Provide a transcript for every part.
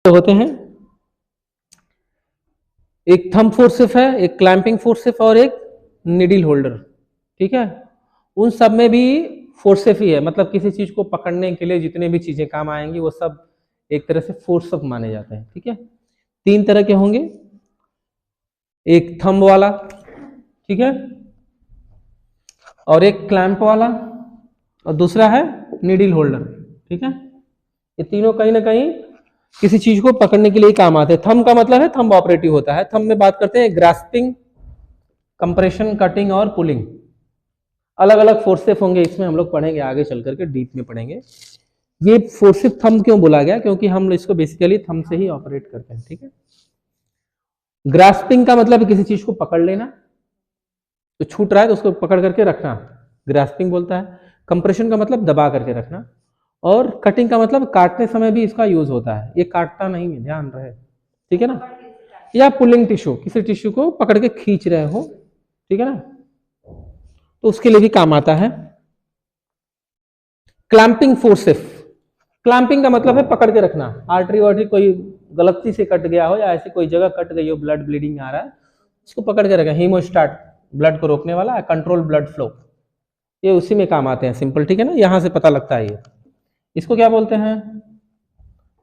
होते हैं, एक थंब फोर्सेप है, एक क्लैंपिंग फोर्सेप और एक नीडल होल्डर। ठीक है, उन सब में भी फोर्सेप ही है, मतलब किसी चीज को पकड़ने के लिए जितने भी चीजें काम आएंगी वो सब एक तरह से फोर्सेप माने जाते हैं। ठीक है, 3 तरह के होंगे, एक थंब वाला, ठीक है, और एक क्लैंप वाला, और दूसरा है नीडल होल्डर। ठीक है, ये तीनों कहीं ना कहीं किसी चीज को पकड़ने के लिए काम आते हैं। थंब का मतलब है थंब ऑपरेटिव होता है। थंब में बात करते हैं ग्रास्पिंग, कंप्रेशन, कटिंग और पुलिंग। अलग अलग फोर्सेप होंगे, इसमें हम लोग पढ़ेंगे आगे चल करके, डीप में पढ़ेंगे। ये फोर्सेप थंब क्यों बोला गया, क्योंकि हम इसको बेसिकली थंब से ही ऑपरेट करते हैं। ठीक है, ग्रास्पिंग का मतलब किसी चीज को पकड़ लेना, तो छूट रहा है तो उसको पकड़ करके रखना, ग्रास्पिंग बोलता है। कंप्रेशन का मतलब दबा करके रखना, और कटिंग का मतलब काटने समय भी इसका यूज होता है, ये काटता नहीं है, ध्यान रहे। ठीक है ना, या पुलिंग टिश्यू, किसी टिश्यू को पकड़ के खींच रहे हो, ठीक है ना, तो उसके लिए भी काम आता है। क्लैंपिंग फोर्सेप, क्लैंपिंग का मतलब है पकड़ के रखना। आर्टरी वार्टरी कोई गलती से कट गया हो या ऐसी कोई जगह कट गई हो, ब्लड ब्लीडिंग आ रहा है, इसको पकड़ के रखें। हीमोस्टैट, ब्लड को रोकने वाला, कंट्रोल ब्लड फ्लो, ये उसी में काम आते हैं, सिंपल। ठीक है ना, यहां से पता लगता है ये। इसको क्या बोलते हैं,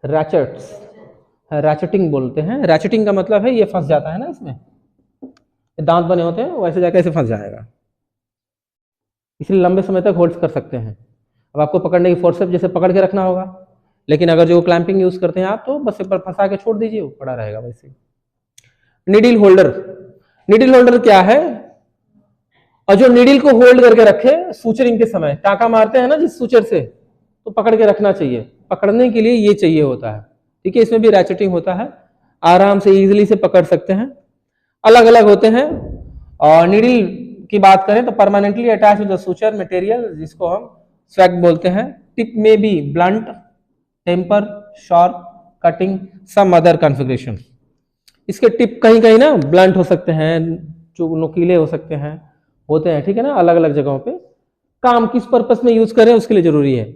रैचेट्स, रैचेटिंग बोलते हैं। रैचेटिंग का मतलब है ये फंस जाता है ना, इसमें दांत बने होते हैं, वैसे जाकर ऐसे फंस जाएगा, इसलिए लंबे समय तक होल्ड कर सकते हैं। अब आपको पकड़ने की फोर्सेप जैसे पकड़ के रखना होगा, लेकिन अगर जो क्लैंपिंग यूज करते हैं आप, तो बस एक बार फंसा के छोड़ दीजिए, वो पड़ा रहेगा वैसे। नीडल होल्डर, नीडल होल्डर क्या है, और जो नीडल को होल्ड करके रखे सूचरिंग के समय, टाँका मारते हैं ना जिस सूचर से, तो पकड़ के रखना चाहिए, पकड़ने के लिए ये चाहिए होता है। ठीक है, इसमें भी रैचेटिंग होता है, आराम से इजीली से पकड़ सकते हैं। अलग अलग होते हैं। और नीडल की बात करें तो permanently attach with the suture material, जिसको हम स्वैग बोलते हैं। टिप में भी blunt, taper, sharp, cutting, some other configuration. इसके टिप कहीं कहीं ना ब्लंट हो सकते हैं, जो नुकीले हो सकते हैं, होते हैं। ठीक है ना, अलग अलग जगहों पे काम किस पर्पस में यूज करें उसके लिए जरूरी है।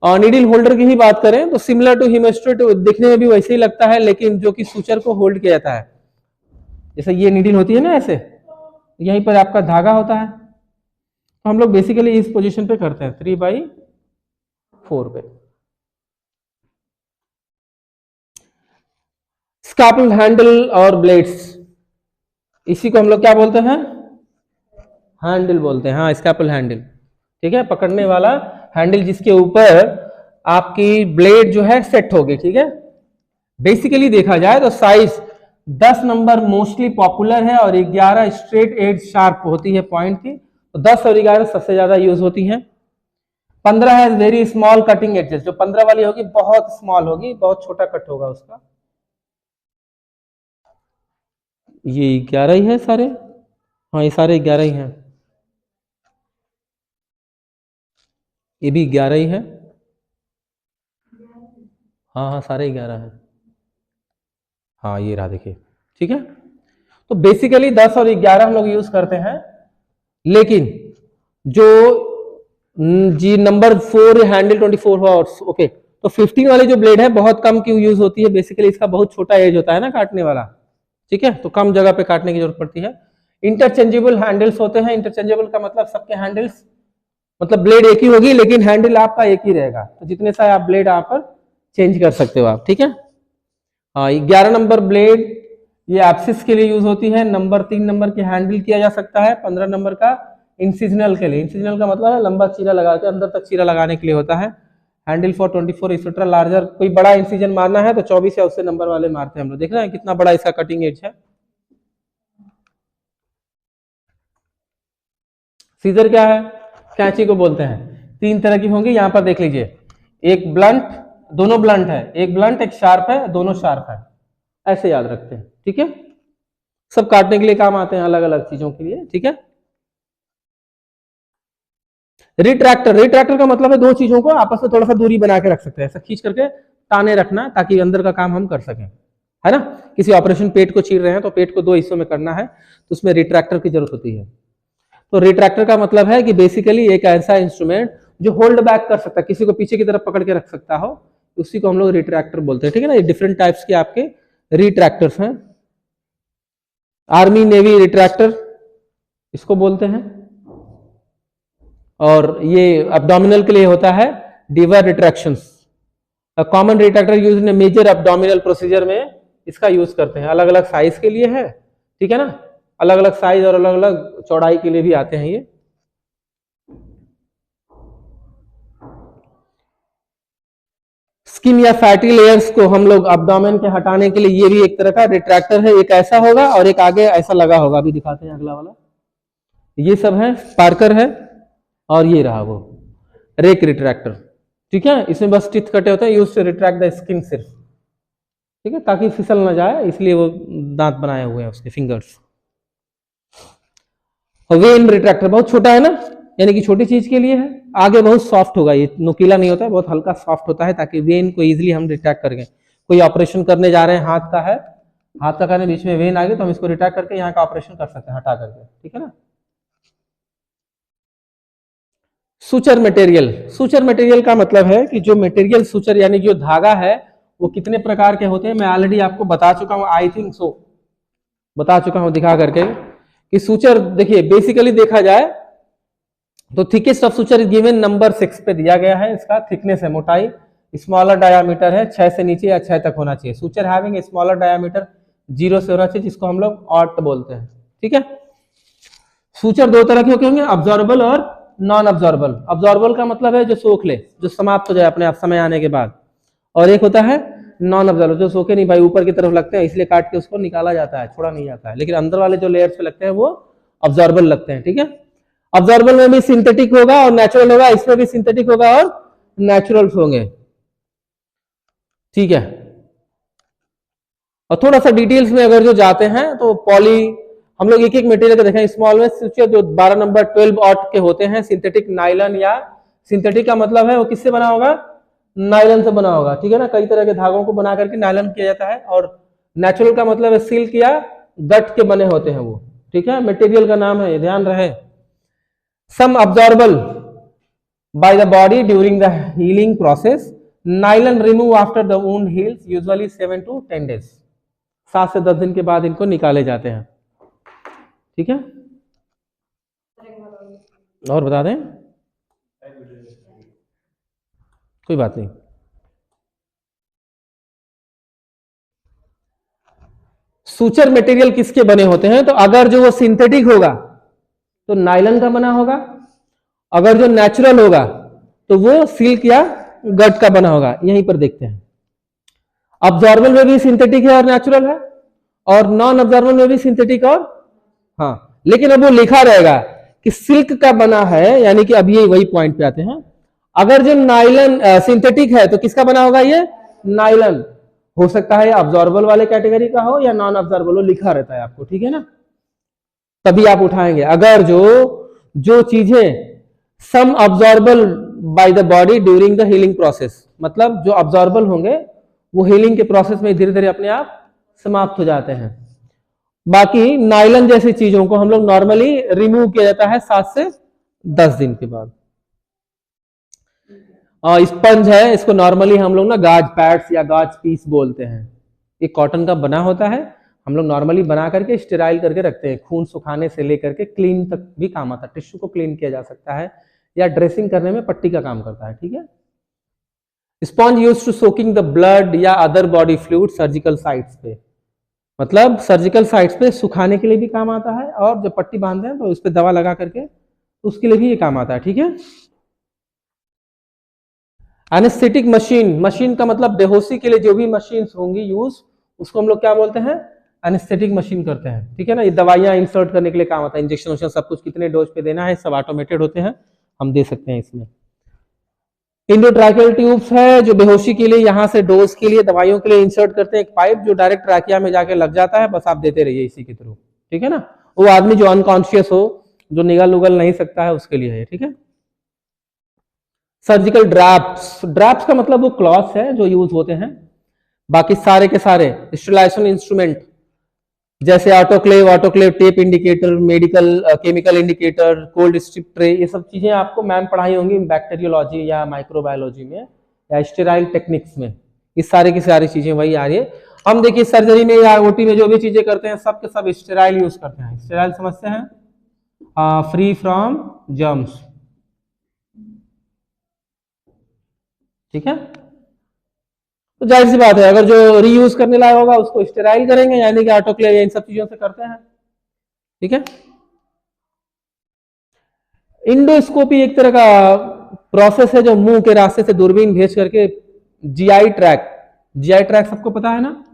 और नीडल होल्डर की ही बात करें तो सिमिलर टू हीमोस्टेट, दिखने में भी वैसे ही लगता है, लेकिन जो कि सूचर को होल्ड किया जाता है, जैसे ये नीडल होती है ना ऐसे, यहीं पर आपका धागा होता है, तो हम लोग बेसिकली इस पोजीशन पे करते हैं 3/4 पे। स्कैपल हैंडल और ब्लेड्स, इसी को हम लोग क्या बोलते हैं, हैंडल बोलते हैं। हाँ, स्कैपल हैंडल, ठीक है, पकड़ने वाला हैंडल जिसके ऊपर आपकी ब्लेड जो है सेट होगी। ठीक है, बेसिकली देखा जाए तो साइज 10 नंबर मोस्टली पॉपुलर है, और 11 स्ट्रेट एज शार्प होती है पॉइंट की, तो 10 और 11 सबसे ज्यादा यूज होती हैं। 15 है वेरी स्मॉल कटिंग एजेस, जो 15 वाली होगी बहुत स्मॉल होगी, बहुत छोटा कट होगा उसका। ये 11 ही है सारे, हाँ ये सारे 11 ही हैं, ये भी 11 ही है, हाँ हाँ सारे 11 हैं, हाँ ये रहा देखिए। ठीक है, तो बेसिकली 10 और 11 हम लोग यूज करते हैं, लेकिन जो जी नंबर 4 हैंडल 24 आवर्स, ओके, तो 15 वाली जो ब्लेड है बहुत कम क्यों यूज होती है, बेसिकली इसका बहुत छोटा एज होता है ना काटने वाला। ठीक है, तो कम जगह पे काटने की जरूरत पड़ती है। इंटरचेंजेबल हैंडल्स होते हैं, इंटरचेंजेबल का मतलब सबके हैंडल्स, मतलब ब्लेड एक ही होगी लेकिन हैंडल आपका एक ही रहेगा, तो जितने सारे आप ब्लेड यहाँ पर चेंज कर सकते हो आप। ठीक है, हाँ 11 नंबर ब्लेड ये एप्सिस के लिए यूज होती है, नंबर 3 नंबर के हैंडल किया जा सकता है, 15 नंबर का इंसिजनल के लिए, इंसिजनल का मतलब है लंबा चीरा लगा के अंदर तक चीरा लगाने के लिए होता है। हैंडल फॉर 24 एक्सेट्रा लार्जर, कोई बड़ा इंसिजन मारना है तो 24 या उससे नंबर वाले मारते हैं हम लोग। देख रहे हैं कितना बड़ा इसका कटिंग एज है। सीजर क्या है, कैंची को बोलते हैं। 3 तरह की होंगी, यहां पर देख लीजिए, एक ब्लंट, दोनों ब्लंट है, एक ब्लंट एक शार्प है, दोनों शार्प है, ऐसे याद रखते हैं। ठीक है, सब काटने के लिए काम आते हैं, अलग अलग चीजों के लिए। ठीक है, रिट्रैक्टर, रिट्रैक्टर का मतलब है दो चीजों को आपस में थोड़ा सा दूरी बना के रख सकते हैं, ऐसा खींच करके ताने रखना, ताकि अंदर का काम हम कर सकें, है ना। किसी ऑपरेशन पेट को चीर रहे हैं तो पेट को 2 हिस्सों में करना है, तो उसमें रिट्रैक्टर की जरूरत होती है। तो रिट्रैक्टर का मतलब है कि बेसिकली एक ऐसा इंस्ट्रूमेंट जो होल्ड बैक कर सकता है, किसी को पीछे की तरफ पकड़ के रख सकता हो, उसी को हम लोग रिट्रैक्टर बोलते हैं, ठीक है ना। ये डिफरेंट टाइप्स के आपके रिट्रैक्टर्स हैं। आर्मी नेवी रिट्रैक्टर इसको बोलते हैं, और ये एब्डोमिनल के लिए होता है Deaver retractions. Common retractor use in major abdominal procedure में इसका यूज करते हैं, अलग अलग साइज के लिए है, ठीक है ना, अलग अलग साइज और अलग अलग चौड़ाई के लिए भी आते हैं ये। स्किन या फैटी लेयर्स को हम लोग एब्डोमेन के हटाने के लिए, ये भी एक तरह का रिट्रैक्टर है। एक ऐसा होगा और एक आगे ऐसा लगा होगा, अभी दिखाते हैं अगला वाला। ये सब है, स्पार्कर है, और ये रहा वो रेक रिट्रैक्टर, ठीक है। इसमें बस टिथ कटे होते हैं, use to retract the skin सिर्फ, ठीक है, ताकि फिसल ना जाए, इसलिए वो दांत बनाए हुए हैं उसके, फिंगर्स। वेन रिट्रैक्टर बहुत छोटा है ना, यानी कि छोटी चीज के लिए है। आगे बहुत सॉफ्ट होगा, ये नुकीला नहीं होता है, बहुत हल्का सॉफ्ट होता है, ताकि वेन को इजीली हम रिट्रैक्ट करेंगे। कोई ऑपरेशन करने जा रहे हैं, हाथ का है, हाथ का करने बीच में वेन आ गई तो हम इसको रिट्रैक्ट करके यहाँ का ऑपरेशन कर सकते हैं, हटा करके, ठीक है ना। सुचर मटेरियल, सुचर मटेरियल का मतलब है कि जो मटेरियल सुचर यानी जो धागा है वो कितने प्रकार के होते हैं, मैं ऑलरेडी आपको बता चुका हूं, आई थिंक सो बता चुका हूं दिखा करके कि सुचर, देखिए बेसिकली देखा जाए तो thickest of suture is given number 6 पे दिया गया है। इसका थिकनेस है, मोटाई, स्मॉलर डायामीटर है 6 से नीचे या 6 तक होना चाहिए। Suture having a smaller diameter 0 से होना चाहिए, जिसको हम लोग ऑट बोलते हैं, ठीक है। सुचर दो तरह के होंगे, अब्जॉर्बल और नॉन अब्जॉर्बल। अब्जॉर्बल का मतलब है जो सोख ले, जो समाप्त हो जाए अपने आप समय आने के बाद, और एक होता है नॉन अब्जॉर्बल, जो सोखे नहीं भाई, ऊपर की तरफ लगते हैं इसलिए काट के उसको निकाला जाता है, छोड़ा नहीं जाता है, लेकिन अंदर वाले जो लेयर्स पे लगते हैं वो अब्जॉर्बल लगते हैं, ठीक है। अब्जॉर्बल में भी सिंथेटिक होगा और नेचुरल होगा, इसमें भी सिंथेटिक होगा और नेचुरल होंगे, ठीक है। और थोड़ा सा डिटेल्स में अगर जो जाते हैं तो पॉली, हम लोग एक एक मटेरियल का देखें। स्मॉल में सुचर जो 12 नंबर 12 ऑट के होते हैं, सिंथेटिक नायलन, या सिंथेटिक का मतलब है वो किससे बना होगा, नायलन से बना होगा, ठीक है ना। कई तरह के धागों को बना करके नायलन किया जाता है। और नेचुरल का मतलब है सिल्क या गट के बने होते हैं वो, ठीक है, मटेरियल का नाम है, ध्यान रहे। Some absorbable by the body during the healing process, nylon remove after the wound heals, usually 7 to 10 days, 7 से 10 दिन के बाद इनको निकाले जाते हैं, ठीक है। और बता दें, कोई बात नहीं। सुचर मटेरियल किसके बने होते हैं, तो अगर जो वो सिंथेटिक होगा तो नायलन का बना होगा, अगर जो नेचुरल होगा तो वो सिल्क या गट का बना होगा। यहीं पर देखते हैं, अब्जॉर्बल में भी सिंथेटिक है और नेचुरल है, और नॉन अब्जॉर्बल में भी सिंथेटिक और, हाँ, लेकिन अब वो लिखा रहेगा कि सिल्क का बना है, यानी कि अब ये वही पॉइंट पे आते हैं। अगर जो नायलन सिंथेटिक है तो किसका बना होगा, ये नायलन। हो सकता है अब्जॉर्बल वाले कैटेगरी का हो या नॉन अब्जॉर्बल हो, लिखा रहता है आपको, ठीक है ना, तभी आप उठाएंगे। अगर जो चीजें some absorbable by the body during the healing process, मतलब जो अब्जॉर्बल होंगे वो हीलिंग के प्रोसेस में धीरे धीरे अपने आप समाप्त हो जाते हैं। बाकी नायलन जैसी चीजों को हम लोग नॉर्मली रिमूव किया जाता है 7 से 10 दिन के बाद। और स्पंज है, इसको नॉर्मली हम लोग ना गाज पैड्स या गाज पीस बोलते हैं। ये कॉटन का बना होता है, हम लोग नॉर्मली बना करके स्टेराइल करके रखते हैं। खून सुखाने से लेकर के क्लीन तक भी काम आता है, टिश्यू को क्लीन किया जा सकता है, या ड्रेसिंग करने में पट्टी का काम करता है, ठीक है। Sponge used to soaking the blood या other body fluid surgical sites पे, मतलब सर्जिकल साइट्स पे सुखाने के लिए भी काम आता है, और जब पट्टी बांधते हैं तो उस पर दवा लगा करके उसके लिए भी ये काम आता है, ठीक है। एनेस्थेटिक मशीन, मशीन का मतलब बेहोशी के लिए जो भी मशीन होंगी यूज, उसको हम लोग क्या बोलते हैं, एनेस्थेटिक मशीन करते हैं, ठीक है ना। ये दवाइयां इंसर्ट करने के लिए काम आता है, इंजेक्शन सब कुछ कितने डोज पे देना है सब ऑटोमेटेड होते हैं, हम दे सकते हैं इसमें। इंडोट्रैकियल ट्यूब्स है, जो बेहोशी के लिए यहाँ से डोज के लिए दवाइयों के लिए इंसर्ट करते हैं, एक पाइप जो डायरेक्ट ट्रैकिया में जाके लग जाता है, बस आप देते रहिए इसी के थ्रू, ठीक है ना। वो आदमी जो अनकॉन्शियस हो, जो निगल उगल नहीं सकता है, उसके लिए है, ठीक है। सर्जिकल ड्रैप्स, ड्रैप्स का मतलब वो क्लॉथ्स है जो यूज होते हैं। बाकी सारे के सारे स्टेरिलाइजेशन इंस्ट्रूमेंट, जैसे autoclave tape indicator, medical chemical indicator, cold strip tray, ये सब चीजें आपको मैम पढ़ाई होंगी बैक्टीरियोलॉजी या माइक्रोबायोलॉजी में, या स्टेराइल टेक्निक्स में, इस सारे की सारी चीजें वही आ रही है। हम देखिए सर्जरी में या ओटी में जो भी चीजें करते हैं सब के सब स्टेराइल यूज करते हैं। स्टेराइल समझते हैं, फ्री फ्रॉम जर्म्स, ठीक है। तो जाहिर सी बात है अगर जो रीयूज करने लायक होगा उसको स्टेराइल करेंगे, यानी कि ऑटोक्लेव इन सब चीजों से करते हैं, ठीक है। इंडोस्कोपी एक तरह का प्रोसेस है जो मुंह के रास्ते से दूरबीन भेज करके जीआई ट्रैक सबको पता है ना,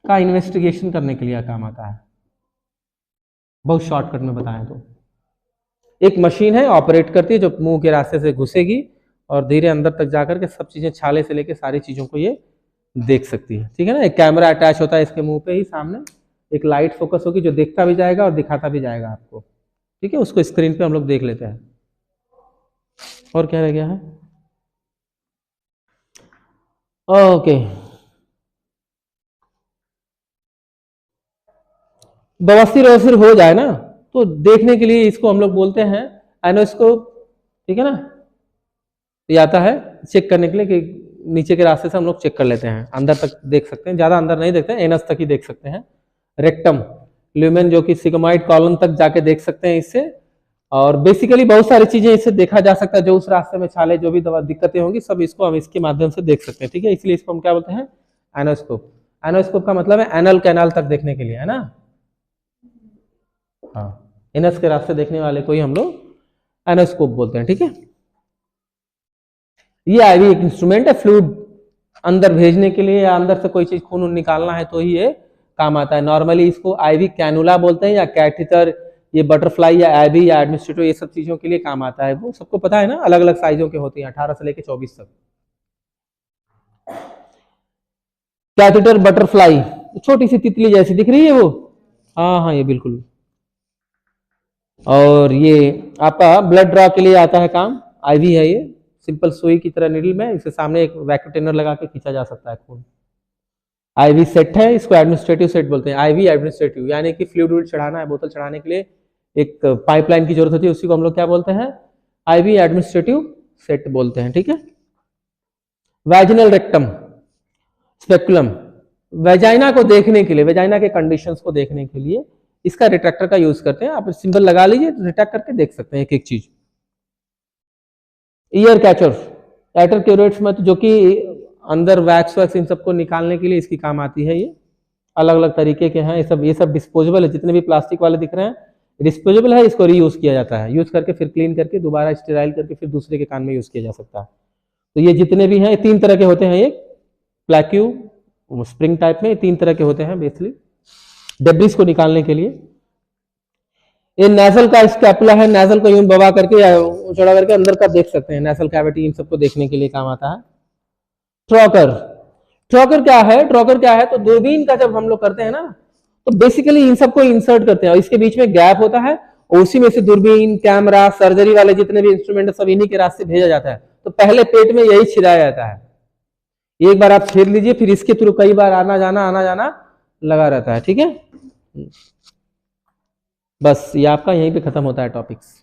का इन्वेस्टिगेशन करने के लिए काम आता है। बहुत शॉर्टकट में बताएं तो एक मशीन है ऑपरेट करती है जो मुंह के रास्ते से घुसेगी और धीरे अंदर तक जाकर के सब चीजें छाले से लेके सारी चीजों को ये देख सकती है, ठीक है ना। एक कैमरा अटैच होता है इसके मुंह पे ही सामने, एक लाइट फोकस होगी जो देखता भी जाएगा और दिखाता भी जाएगा आपको, ठीक है। उसको स्क्रीन पे हम लोग देख लेते हैं। और क्या रह गया है, ओके। बवासीर ववासीर हो जाए ना तो देखने के लिए इसको हम लोग बोलते हैं एनोस्कोप, ठीक है ना। ये आता है चेक करने के लिए कि नीचे के रास्ते से हम लोग चेक कर लेते हैं, अंदर तक देख सकते हैं, ज्यादा अंदर नहीं देखते हैं, एनस तक ही देख सकते हैं। रेक्टम ल्यूमेन जो कि सिग्मोइड कॉलम तक जाके देख सकते हैं इससे, और बेसिकली बहुत सारी चीजें इससे देखा जा सकता है। जो उस रास्ते में छाले जो भी दवा दिक्कतें होंगी सब इसको हम इसके माध्यम से देख सकते हैं, ठीक है। इसलिए इसको हम क्या बोलते हैं, एनोस्कोप। एनोस्कोप का मतलब है एनल कैनाल तक देखने के लिए, है ना। हाँ, एनस के रास्ते देखने वाले को ही हम लोग एनोस्कोप बोलते हैं, ठीक है। ये आईवी एक इंस्ट्रूमेंट है, फ्लूइड अंदर भेजने के लिए या अंदर से कोई चीज खून निकालना है तो ही ये काम आता है। नॉर्मली इसको आईवी कैनुला बोलते हैं या कैथेटर, ये बटरफ्लाई या आईवी या एडमिनिस्ट्रेटिव ये सब चीजों के लिए काम आता है। वो सबको पता है ना, अलग अलग साइजों के होते हैं 18 से लेके 24 तक। कैथेटर बटरफ्लाई छोटी सी तितली जैसी दिख रही है वो, हाँ हाँ ये बिल्कुल। और ये आपका ब्लड ड्रॉ के लिए आता है काम, आईवी है ये, सिंपल सुई की तरह निडल में, इसके सामने एक वैक्यूटेनर लगा के खींचा जा सकता है खून। आईवी सेट है, इसको एडमिनिस्ट्रेटिव सेट बोलते हैं। आईवी एडमिनिस्ट्रेटिव यानी कि फ्लूइड चढ़ाना है, बोतल चढ़ाने के लिए एक पाइपलाइन की जरूरत होती है, उसी को हम लोग क्या बोलते हैं, आईवी एडमिनिस्ट्रेटिव सेट बोलते हैं, ठीक है। वैजिनल रेक्टम स्पेकुलम, वेजाइना को देखने के लिए, वेजाइना के कंडीशंस को देखने के लिए इसका रिट्रैक्टर का यूज करते हैं। आप सिंबल लगा लीजिए, रिट्रैक्ट करके देख सकते हैं एक एक चीज। ईयर कैचर एटर क्यूरेट्स में जो कि अंदर वैक्स वैक्स इन सबको निकालने के लिए इसकी काम आती है। ये अलग अलग तरीके के हैं, ये सब डिस्पोजेबल है, जितने भी प्लास्टिक वाले दिख रहे हैं डिस्पोजेबल है, इसको रीयूज किया जाता है, यूज करके फिर क्लीन करके दोबारा स्टेराइल करके फिर दूसरे के कान में यूज किया जा सकता है। तो ये जितने भी हैं 3 तरह के होते हैं, एक प्लैक्यू स्प्रिंग टाइप में 3 तरह के होते हैं बेसिकली डेब्रिस को निकालने के लिए। ये नेजल का स्कैपुला है, नेजल को यूं दबा करके या चढ़ा करके अंदर का देख सकते हैं, नेजल कैविटी इन सबको देखने के लिए काम आता है। ट्रॉकर, ट्रॉकर क्या है, ट्रॉकर क्या है, तो दूरबीन का जब हम लोग करते हैं ना तो बेसिकली इन सबको इंसर्ट करते हैं और इसके बीच में गैप होता है और उसी में से दूरबीन, कैमरा, सर्जरी वाले जितने भी इंस्ट्रूमेंट सब इन्हीं के रास्ते भेजा जाता है। तो पहले पेट में यही छिड़ाया जाता है, एक बार आप छेद लीजिए, फिर इसके थ्रू कई बार आना जाना लगा रहता है, ठीक है। बस ये आपका यहीं पे खत्म होता है टॉपिक्स।